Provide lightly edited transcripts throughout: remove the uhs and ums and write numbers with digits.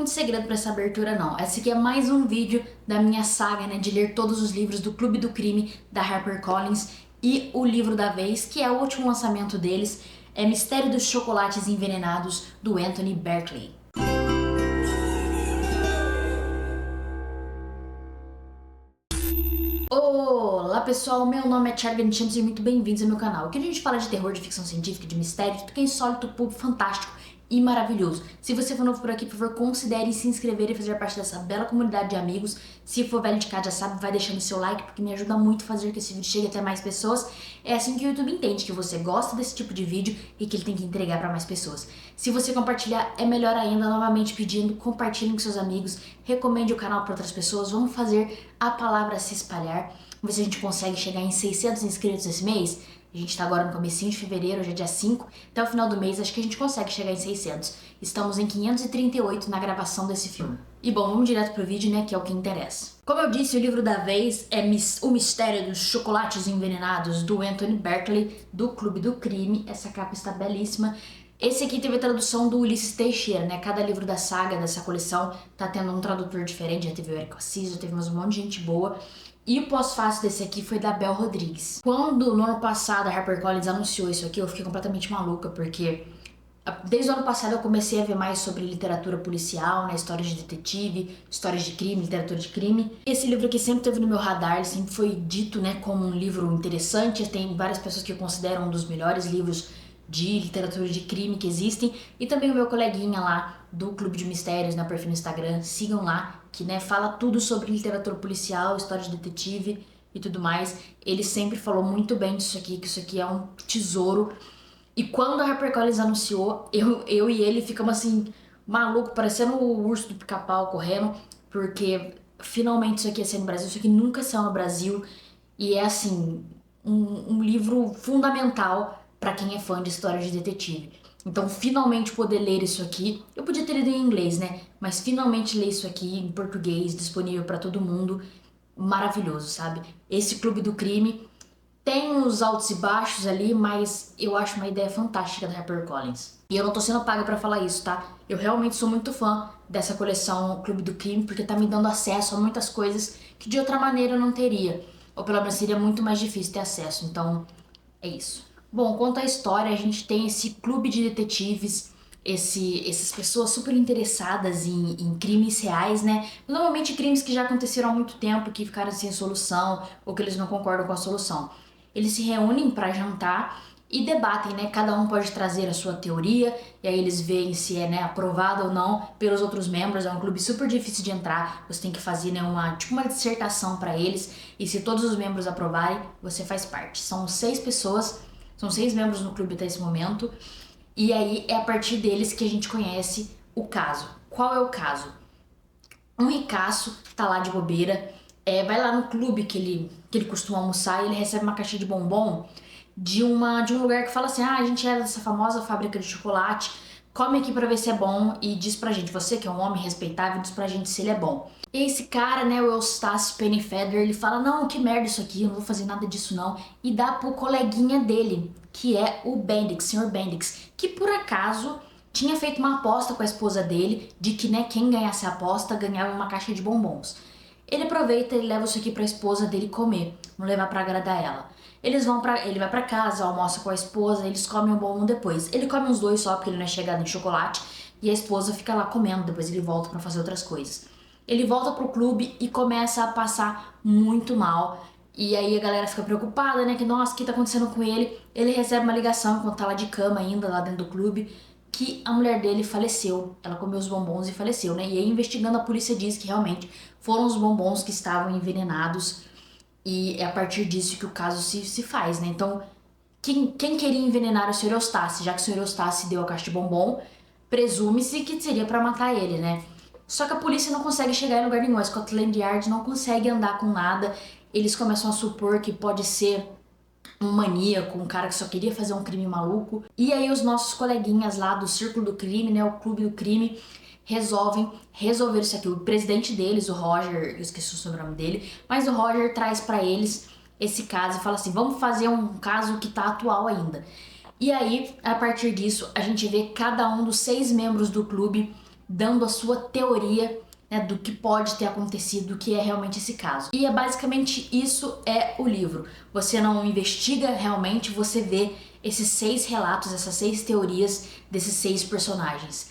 muito segredo pra essa abertura não. Esse aqui é mais um vídeo da minha saga, né, de ler todos os livros do Clube do Crime da HarperCollins e o livro da vez, que é o último lançamento deles, é Mistério dos Chocolates Envenenados, do Anthony Berkeley. Olá pessoal, meu nome é Thiago e sejam muito bem-vindos ao meu canal. Aqui a gente fala de terror, de ficção científica, de mistério, tudo que é insólito, público, fantástico e maravilhoso. Se você for novo por aqui, por favor, considere se inscrever e fazer parte dessa bela comunidade de amigos. Se for velho de casa, já sabe, vai deixando seu like, porque me ajuda muito a fazer que esse vídeo chegue até mais pessoas. É assim que o YouTube entende que você gosta desse tipo de vídeo e que ele tem que entregar para mais pessoas. Se você compartilhar, é melhor ainda, novamente pedindo, compartilhem com seus amigos, recomende o canal para outras pessoas, vamos fazer a palavra se espalhar. Vamos ver se a gente consegue chegar em 600 inscritos esse mês. A gente tá agora no comecinho de fevereiro, hoje é dia 5. Até o final do mês, acho que a gente consegue chegar em 600. Estamos em 538 na gravação desse filme. E bom, vamos direto pro vídeo, né, que é o que interessa. Como eu disse, o livro da vez é O Mistério dos Chocolates Envenenados, do Anthony Berkeley, do Clube do Crime. Essa capa está belíssima. Esse aqui teve a tradução do Ulisses Teixeira, né? Cada livro da saga, dessa coleção, tá tendo um tradutor diferente. Já teve o Érico Assis, já teve um monte de gente boa. E o pós-fácil desse aqui foi da Bel Rodrigues. Quando no ano passado a HarperCollins anunciou isso aqui, eu fiquei completamente maluca, porque desde o ano passado eu comecei a ver mais sobre literatura policial, né, histórias de detetive, histórias de crime, literatura de crime. Esse livro aqui sempre teve no meu radar, ele sempre foi dito, né, como um livro interessante. Tem várias pessoas que consideram um dos melhores livros de literatura de crime que existem, e também o meu coleguinha lá do Clube de Mistérios, no perfil no Instagram, sigam lá, que né, fala tudo sobre literatura policial, história de detetive e tudo mais. Ele sempre falou muito bem disso aqui, que isso aqui é um tesouro. E quando a HarperCollins anunciou, eu e ele ficamos assim, maluco, parecendo o urso do Pica-Pau correndo, porque finalmente isso aqui ia ser no Brasil, isso aqui nunca saiu no Brasil, e é assim, um livro fundamental pra quem é fã de histórias de detetive. Então, finalmente poder ler isso aqui, eu podia ter lido em inglês, né? Mas finalmente ler isso aqui em português, disponível pra todo mundo, maravilhoso, sabe? Esse Clube do Crime tem os altos e baixos ali, mas eu acho uma ideia fantástica da HarperCollins. E eu não tô sendo paga pra falar isso, tá? Eu realmente sou muito fã dessa coleção Clube do Crime, porque tá me dando acesso a muitas coisas que de outra maneira eu não teria. Ou pelo menos seria muito mais difícil ter acesso, então é isso. Bom, quanto à história, a gente tem esse clube de detetives, essas pessoas super interessadas em crimes reais, né? Normalmente crimes que já aconteceram há muito tempo, que ficaram sem solução, ou que eles não concordam com a solução. Eles se reúnem para jantar e debatem, né? Cada um pode trazer a sua teoria, e aí eles veem se é, né, aprovado ou não pelos outros membros. É um clube super difícil de entrar, você tem que fazer, né, uma dissertação para eles, e se todos os membros aprovarem, você faz parte. São 6 pessoas. São 6 membros no clube até esse momento, e aí é a partir deles que a gente conhece o caso. Qual é o caso? Um ricaço tá lá de bobeira, vai lá no clube que ele costuma almoçar, e ele recebe uma caixa de bombom de um lugar que fala assim: ah, a gente é dessa famosa fábrica de chocolate, come aqui pra ver se é bom e diz pra gente, você que é um homem respeitável, diz pra gente se ele é bom. E esse cara, né, o Eustace Pennyfeather, ele fala: não, que merda isso aqui, eu não vou fazer nada disso não, e dá pro coleguinha dele, que é o Bendix, Sr. Bendix, que por acaso tinha feito uma aposta com a esposa dele, de que, né, quem ganhasse a aposta ganhava uma caixa de bombons. Ele aproveita e leva isso aqui pra esposa dele comer, não levar pra agradar ela. Ele vai pra casa, almoça com a esposa, eles comem o bombom depois. Ele come uns 2 só, porque ele não é chegado em chocolate, e a esposa fica lá comendo, depois ele volta pra fazer outras coisas. Ele volta pro clube e começa a passar muito mal. E aí a galera fica preocupada, né? Que, nossa, o que tá acontecendo com ele? Ele recebe uma ligação, enquanto tá lá de cama ainda, lá dentro do clube, que a mulher dele faleceu. Ela comeu os bombons e faleceu, né? E aí, investigando, a polícia diz que realmente foram os bombons que estavam envenenados. E é a partir disso que o caso se faz, né? Então, quem queria envenenar o Sr. Eustace? Já que o Sr. Eustace deu a caixa de bombom, presume-se que seria pra matar ele, né? Só que a polícia não consegue chegar em lugar nenhum, a Scotland Yard não consegue andar com nada. Eles começam a supor que pode ser um maníaco, um cara que só queria fazer um crime maluco. E aí os nossos coleguinhas lá do Círculo do Crime, né, o Clube do Crime, resolver isso aqui. O presidente deles, o Roger, eu esqueci o sobrenome dele, mas o Roger traz pra eles esse caso e fala assim: vamos fazer um caso que tá atual ainda. E aí, a partir disso, a gente vê cada um dos 6 membros do clube dando a sua teoria, né, do que pode ter acontecido, do que é realmente esse caso. E é basicamente isso é o livro. Você não investiga realmente, você vê esses 6 relatos, essas 6 teorias desses 6 personagens.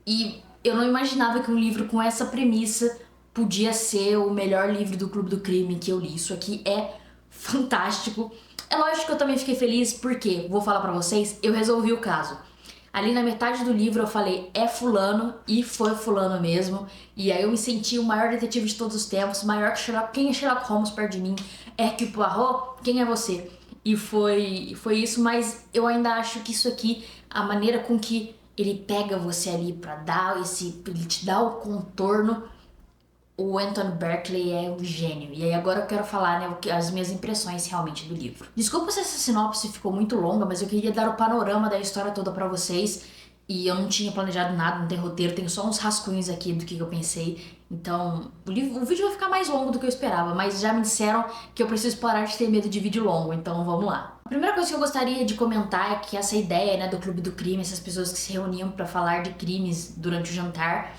E eu não imaginava que um livro com essa premissa podia ser o melhor livro do Clube do Crime que eu li. Isso aqui é fantástico. É lógico que eu também fiquei feliz porque, vou falar pra vocês, eu resolvi o caso. Ali na metade do livro eu falei, é fulano, e foi fulano mesmo. E aí eu me senti o maior detetive de todos os tempos, maior que Sherlock. Quem é Sherlock Holmes perto de mim? Hercule Poirot? Quem é você? E foi isso, mas eu ainda acho que isso aqui, a maneira com que ele pega você ali pra dar ele te dá o contorno. O Anthony Berkeley é um gênio. E aí agora eu quero falar, né, as minhas impressões realmente do livro. Desculpa se essa sinopse ficou muito longa, mas eu queria dar o panorama da história toda pra vocês. E eu não tinha planejado nada, não tem roteiro, tenho só uns rascunhos aqui do que eu pensei. Então, o vídeo vai ficar mais longo do que eu esperava, mas já me disseram que eu preciso parar de ter medo de vídeo longo, então vamos lá. A primeira coisa que eu gostaria de comentar é que essa ideia, né, do Clube do Crime, essas pessoas que se reuniam pra falar de crimes durante o jantar,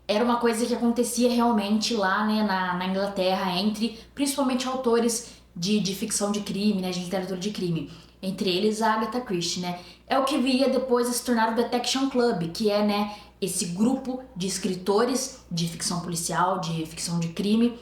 era uma coisa que acontecia realmente lá, né, na Inglaterra, entre principalmente autores de ficção de crime, né, de literatura de crime. Entre eles a Agatha Christie, né? É o que viria depois a se tornar o Detection Club, que é, né, esse grupo de escritores de ficção policial, de ficção de crime,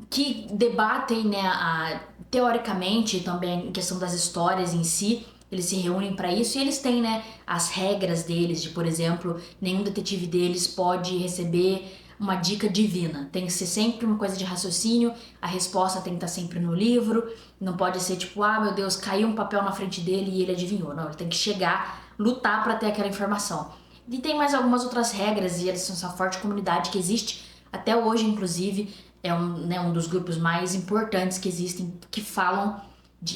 que debatem, né, teoricamente também em questão das histórias em si. Eles se reúnem para isso e eles têm, né, as regras deles, de, por exemplo, nenhum detetive deles pode receber uma dica divina. Tem que ser sempre uma coisa de raciocínio, a resposta tem que estar sempre no livro, não pode ser tipo, ah, meu Deus, caiu um papel na frente dele e ele adivinhou. Não, ele tem que chegar, lutar para ter aquela informação. E tem mais algumas outras regras e eles são essa forte comunidade que existe até hoje, inclusive, é um dos grupos mais importantes que existem, que falam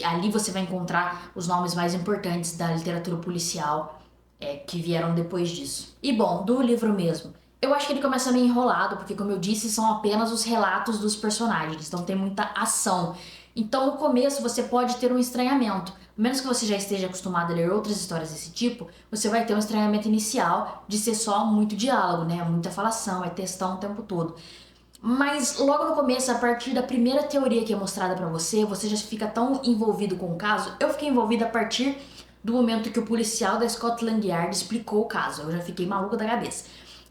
ali você vai encontrar os nomes mais importantes da literatura policial que vieram depois disso. E bom, do livro mesmo, eu acho que ele começa meio enrolado, porque como eu disse, são apenas os relatos dos personagens, não tem muita ação. Então no começo você pode ter um estranhamento. A menos que você já esteja acostumado a ler outras histórias desse tipo, você vai ter um estranhamento inicial de ser só muito diálogo, né? Muita falação, é textão o tempo todo. Mas logo no começo, a partir da primeira teoria que é mostrada pra você, você já fica tão envolvido com o caso. Eu fiquei envolvida a partir do momento que o policial da Scotland Yard explicou o caso. Eu já fiquei maluca da cabeça.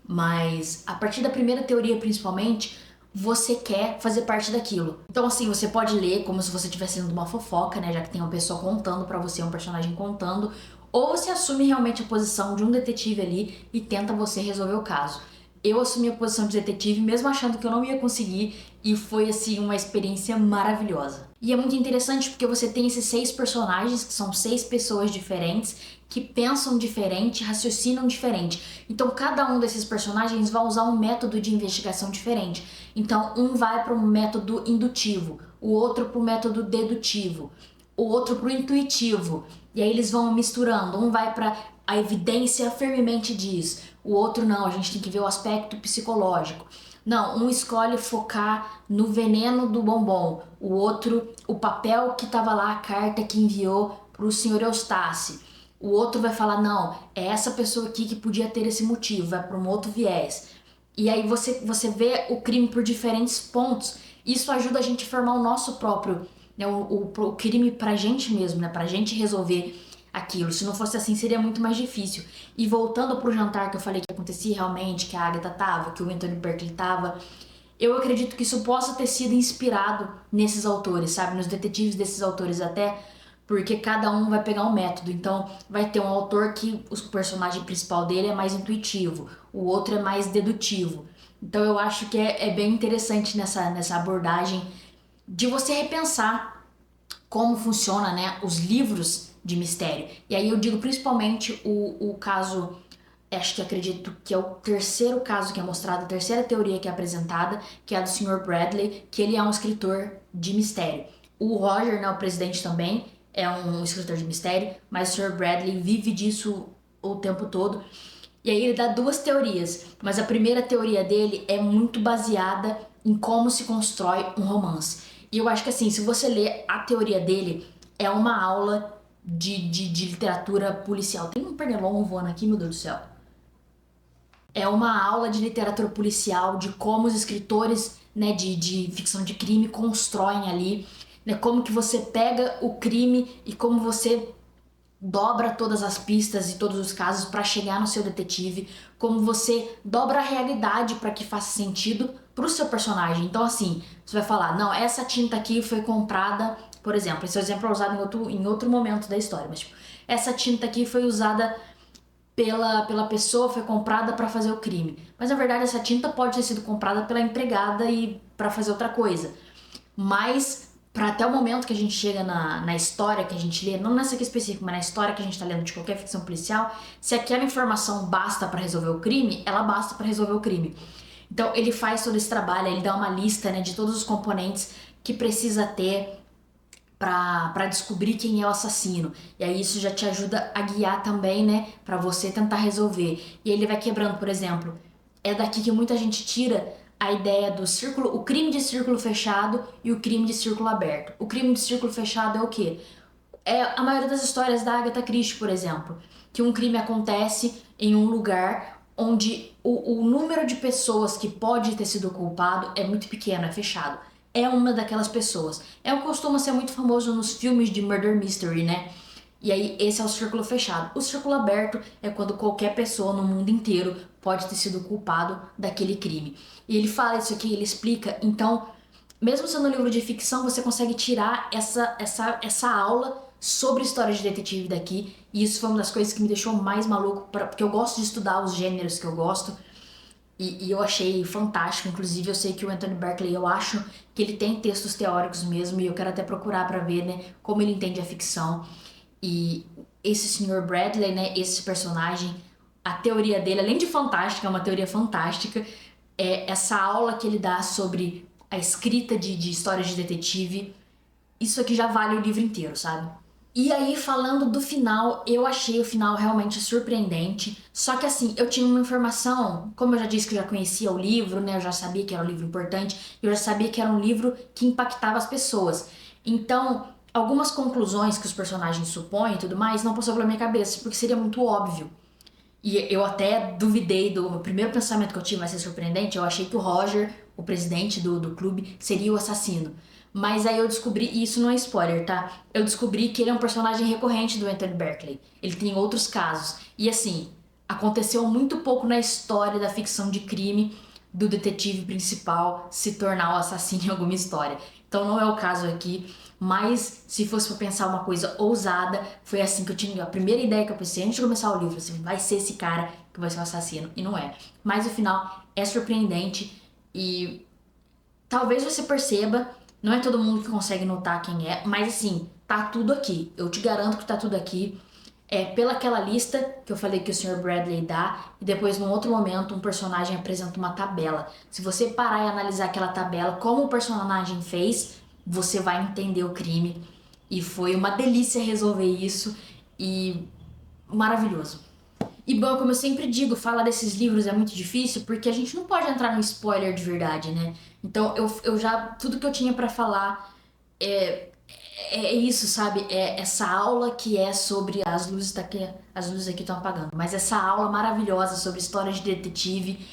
Mas a partir da primeira teoria, principalmente, você quer fazer parte daquilo. Então assim, você pode ler como se você estivesse lendo uma fofoca, né? Já que tem uma pessoa contando pra você, um personagem contando. Ou você assume realmente a posição de um detetive ali e tenta você resolver o caso. Eu assumi a posição de detetive mesmo achando que eu não ia conseguir e foi assim uma experiência maravilhosa. E é muito interessante porque você tem esses 6 personagens que são 6 pessoas diferentes que pensam diferente, raciocinam diferente. Então cada um desses personagens vai usar um método de investigação diferente. Então um vai para um método indutivo, o outro para o método dedutivo, o outro para o intuitivo. E aí eles vão misturando, um vai para a evidência firmemente diz, o outro não, a gente tem que ver o aspecto psicológico. Não, um escolhe focar no veneno do bombom, o outro, o papel que estava lá, a carta que enviou para o senhor Eustace. O outro vai falar, não, é essa pessoa aqui que podia ter esse motivo, vai para um outro viés. E aí você vê o crime por diferentes pontos. Isso ajuda a gente a formar o nosso próprio, né, o crime pra gente mesmo, né, pra gente resolver aquilo. Se não fosse assim, seria muito mais difícil. E voltando pro jantar que eu falei que acontecia realmente, que a Agatha tava, que o Anthony Berkeley tava, eu acredito que isso possa ter sido inspirado nesses autores, sabe? Nos detetives desses autores até, porque cada um vai pegar um método. Então, vai ter um autor que o personagem principal dele é mais intuitivo, o outro é mais dedutivo. Então, eu acho que é bem interessante nessa abordagem de você repensar como funciona, né, os livros de mistério. E aí eu digo principalmente o caso, acho que acredito que é o terceiro caso que é mostrado, a terceira teoria que é apresentada, que é a do Sr. Bradley, que ele é um escritor de mistério. O Roger, né, o presidente também, é um escritor de mistério, mas o Sr. Bradley vive disso o tempo todo. E aí ele dá 2 teorias, mas a primeira teoria dele é muito baseada em como se constrói um romance. E eu acho que assim, se você ler a teoria dele, é uma aula de literatura policial. Tem um pernilongo voando aqui, meu Deus do céu. é uma aula de literatura policial, de como os escritores, né, de ficção de crime constroem ali, né, como que você pega o crime e como você dobra todas as pistas e todos os casos para chegar no seu detetive, como você dobra a realidade para que faça sentido pro seu personagem. Então assim, você vai falar, não, essa tinta aqui foi comprada, por exemplo, esse exemplo é usado em outro momento da história, mas tipo, essa tinta aqui foi usada pela pessoa, foi comprada para fazer o crime. Mas na verdade essa tinta pode ter sido comprada pela empregada e para fazer outra coisa. Mas para até o momento que a gente chega na história que a gente lê, não nessa aqui específica, mas na história que a gente tá lendo de qualquer ficção policial, se aquela informação basta para resolver o crime, ela basta para resolver o crime. Então ele faz todo esse trabalho, ele dá uma lista, né, de todos os componentes que precisa ter para descobrir quem é o assassino. E aí isso já te ajuda a guiar também, né, para você tentar resolver. E aí ele vai quebrando, por exemplo, é daqui que muita gente tira a ideia do círculo, o crime de círculo fechado e o crime de círculo aberto. O crime de círculo fechado é o quê? É a maioria das histórias da Agatha Christie, por exemplo, que um crime acontece em um lugar onde o número de pessoas que pode ter sido culpado é muito pequeno, é fechado. É uma daquelas pessoas. É um costume ser muito famoso nos filmes de murder mystery, né? E aí esse é o círculo fechado. O círculo aberto é quando qualquer pessoa no mundo inteiro pode ter sido culpado daquele crime. E ele fala isso aqui, ele explica. Então, mesmo sendo um livro de ficção, você consegue tirar essa aula sobre história de detetive daqui. E isso foi uma das coisas que me deixou mais maluco, porque eu gosto de estudar os gêneros que eu gosto. E eu achei fantástico. Inclusive, eu sei que o Anthony Berkeley, eu acho que ele tem textos teóricos mesmo. E eu quero até procurar pra ver, né, como ele entende a ficção. E esse Sr. Bradley, né, esse personagem, a teoria dele, além de fantástica, é uma teoria fantástica, é essa aula que ele dá sobre a escrita de histórias de detetive. Isso aqui já vale o livro inteiro, sabe? E aí, falando do final, eu achei o final realmente surpreendente. Só que assim, eu tinha uma informação, como eu já disse que eu já conhecia o livro, né? Eu já sabia que era um livro importante, eu já sabia que era um livro que impactava as pessoas. Então, algumas conclusões que os personagens supõem e tudo mais não passou pela minha cabeça, porque seria muito óbvio. E eu até duvidei do primeiro pensamento que eu tive, vai ser surpreendente, eu achei que o Roger, o presidente do clube, seria o assassino. Mas aí eu descobri, e isso não é spoiler, tá? Eu descobri que ele é um personagem recorrente do Anthony Berkeley. Ele tem outros casos. E assim, aconteceu muito pouco na história da ficção de crime do detetive principal se tornar o assassino em alguma história. Então não é o caso aqui. Mas se fosse pra pensar uma coisa ousada, foi assim que eu tinha a primeira ideia que eu pensei antes de começar o livro, assim, vai ser esse cara que vai ser o assassino, e não é. Mas o final é surpreendente e talvez você perceba, não é todo mundo que consegue notar quem é, mas assim, tá tudo aqui. Eu te garanto que tá tudo aqui. É pela aquela lista que eu falei que o Sr. Bradley dá, e depois num outro momento um personagem apresenta uma tabela. Se você parar e analisar aquela tabela, como o personagem fez, você vai entender o crime. E foi uma delícia resolver isso e maravilhoso. E bom, como eu sempre digo, falar desses livros é muito difícil porque a gente não pode entrar no spoiler de verdade, né? Então eu já, tudo que eu tinha pra falar é isso, sabe? É essa aula que é sobre as luzes aqui estão apagando, mas essa aula maravilhosa sobre história de detetive,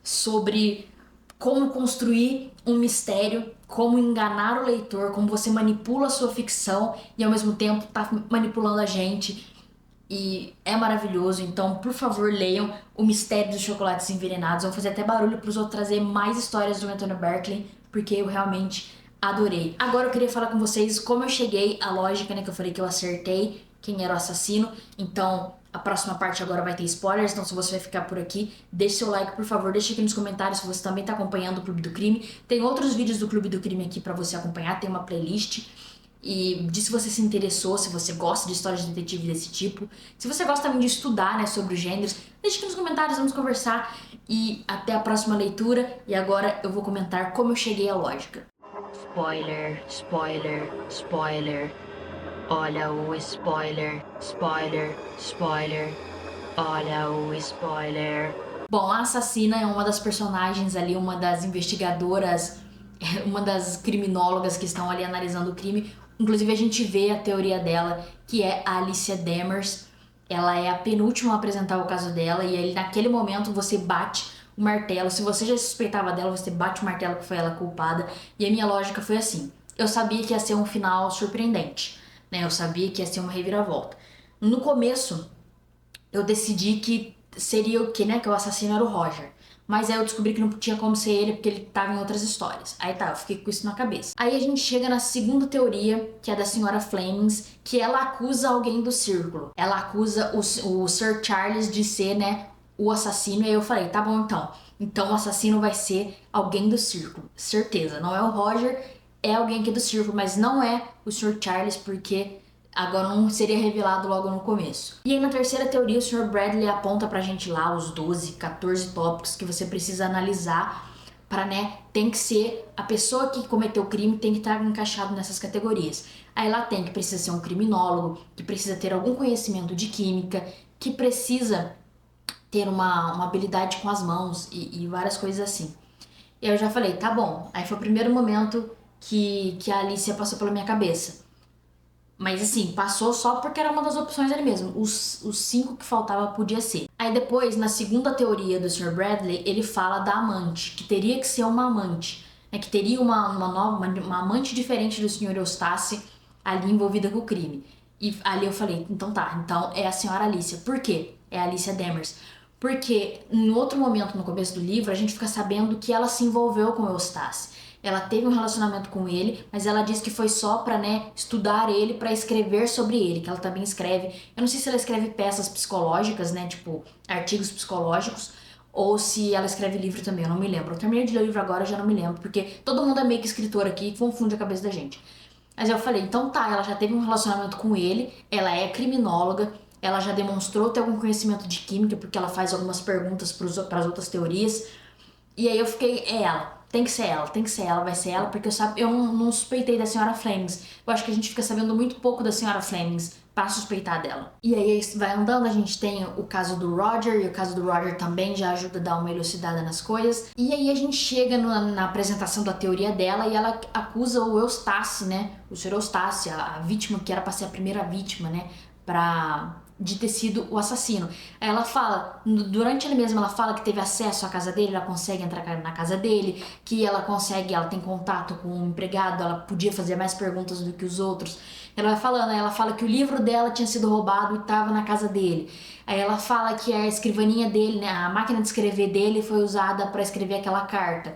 sobre como construir um mistério, como enganar o leitor, como você manipula a sua ficção e ao mesmo tempo tá manipulando a gente. E é maravilhoso, então por favor leiam O Mistério dos Chocolates Envenenados. Vão fazer até barulho para os outros trazer mais histórias do Anthony Berkeley, porque eu realmente adorei. Agora eu queria falar com vocês como eu cheguei à lógica, né, que eu falei que eu acertei quem era o assassino. Então a próxima parte agora vai ter spoilers, então se você vai ficar por aqui, deixe seu like, por favor, deixe aqui nos comentários se você também tá acompanhando o Clube do Crime. Tem outros vídeos do Clube do Crime aqui pra você acompanhar, tem uma playlist. E diz se você se interessou, se você gosta de histórias de detetive desse tipo. Se você gosta também de estudar, né, sobre os gêneros, deixe aqui nos comentários, vamos conversar. E até a próxima leitura. E agora eu vou comentar como eu cheguei à lógica. Spoiler, spoiler, spoiler. Olha o spoiler, spoiler, spoiler. Olha o spoiler. Bom, a assassina é uma das personagens ali, uma das investigadoras, uma das criminólogas que estão ali analisando o crime. Inclusive a gente vê a teoria dela, que é a Alicia Demers. ela é a penúltima a apresentar o caso dela, e aí naquele momento você bate o martelo. Se você já suspeitava dela, você bate o martelo que foi ela culpada. E a minha lógica foi assim: eu sabia que ia ser um final surpreendente, né? Eu sabia que ia ser uma reviravolta. No começo, eu decidi que seria o que, né? Que o assassino era o Roger. Mas aí eu descobri que não tinha como ser ele porque ele tava em outras histórias. Aí tá, eu fiquei com isso na cabeça. Aí a gente chega na segunda teoria, que é da senhora Flemings, que ela acusa alguém do círculo. Ela acusa o Sir Charles de ser, né, o assassino. E aí eu falei, tá bom então. Então o assassino vai ser alguém do círculo. Certeza, não é o Roger, é alguém aqui do círculo, mas não é o Sr. Charles, porque agora não seria revelado logo no começo. E aí na terceira teoria o Sr. Bradley aponta pra gente lá os 12, 14 tópicos que você precisa analisar para, né, tem que ser a pessoa que cometeu o crime, tem que estar encaixado nessas categorias. Aí lá tem que precisa ser um criminólogo, que precisa ter algum conhecimento de química, que precisa ter uma habilidade com as mãos e várias coisas assim. E aí eu já falei, tá bom. Aí foi o primeiro momento que a Alicia passou pela minha cabeça. Mas assim, passou só porque era uma das opções ali mesmo. Os 5 que faltava podia ser. Aí depois, na segunda teoria do Sr. Bradley, ele fala da amante, que teria que ser uma amante, né? Que teria uma amante diferente do Sr. Eustace ali envolvida com o crime. E ali eu falei, então tá, então é a senhora Alicia. Por quê? É a Alicia Demers. Porque em outro momento no começo do livro, a gente fica sabendo que ela se envolveu com o Eustace. Ela teve um relacionamento com ele, mas ela disse que foi só pra, né, estudar ele, pra escrever sobre ele, que ela também escreve. Eu não sei se ela escreve peças psicológicas, né, tipo artigos psicológicos, ou se ela escreve livro também, eu não me lembro. Eu terminei de ler o livro agora, eu já não me lembro, porque todo mundo é meio que escritor aqui e confunde a cabeça da gente. Mas eu falei, então tá, ela já teve um relacionamento com ele, ela é criminóloga, ela já demonstrou ter algum conhecimento de química, porque ela faz algumas perguntas para as outras teorias. E aí eu fiquei, é ela. Tem que ser ela, tem que ser ela, vai ser ela, porque eu não suspeitei da senhora Flemings. Eu acho que a gente fica sabendo muito pouco da senhora Flemings pra suspeitar dela. E aí vai andando, a gente tem o caso do Roger, e o caso do Roger também já ajuda a dar uma elucidada nas coisas. E aí a gente chega na apresentação da teoria dela e ela acusa o Eustace, né? O Sr. Eustace, a vítima que era pra ser a primeira vítima, né? De ter sido o assassino. Aí ela fala, durante ele mesmo, ela fala que teve acesso à casa dele, ela consegue entrar na casa dele, que ela tem contato com o empregado, ela podia fazer mais perguntas do que os outros. Ela vai falando, ela fala que o livro dela tinha sido roubado e estava na casa dele. Aí ela fala que a escrivaninha dele, né, a máquina de escrever dele foi usada para escrever aquela carta.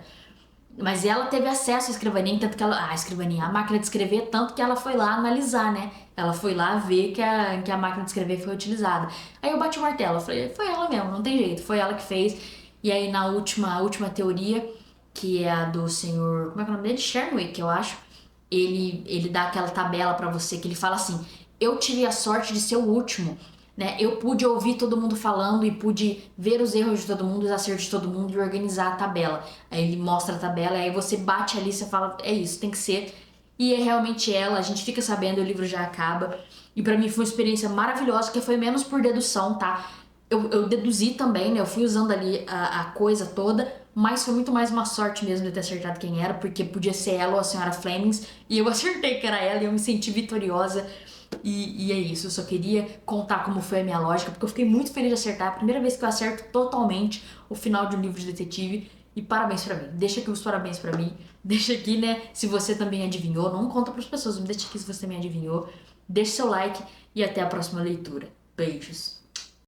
Mas ela teve acesso à escrivaninha, tanto que a máquina de escrever, tanto que ela foi lá analisar, né? Ela foi lá ver que a máquina de escrever foi utilizada. Aí eu bati o martelo, eu falei, foi ela mesmo, não tem jeito, foi ela que fez. E aí na última teoria, que é a do senhor, como é que é o nome dele? Sherwick, eu acho. Ele dá aquela tabela pra você que ele fala assim, eu tive a sorte de ser o último, né? Eu pude ouvir todo mundo falando e pude ver os erros de todo mundo, os acertos de todo mundo e organizar a tabela. Aí ele mostra a tabela, aí você bate ali, você fala, é isso, tem que ser. E é realmente ela, a gente fica sabendo, o livro já acaba. E pra mim foi uma experiência maravilhosa, que foi menos por dedução, tá? Eu deduzi também, né? Eu fui usando ali a coisa toda, mas foi muito mais uma sorte mesmo de ter acertado quem era, porque podia ser ela ou a senhora Flemings, e eu acertei que era ela e eu me senti vitoriosa. E é isso, eu só queria contar como foi a minha lógica, porque eu fiquei muito feliz de acertar. A primeira vez que eu acerto totalmente o final de um livro de detetive. E parabéns pra mim. Deixa aqui os parabéns pra mim. Deixa aqui, né, se você também adivinhou. Não conta pras pessoas, mas deixa aqui se você também adivinhou. Deixa seu like e até a próxima leitura. Beijos.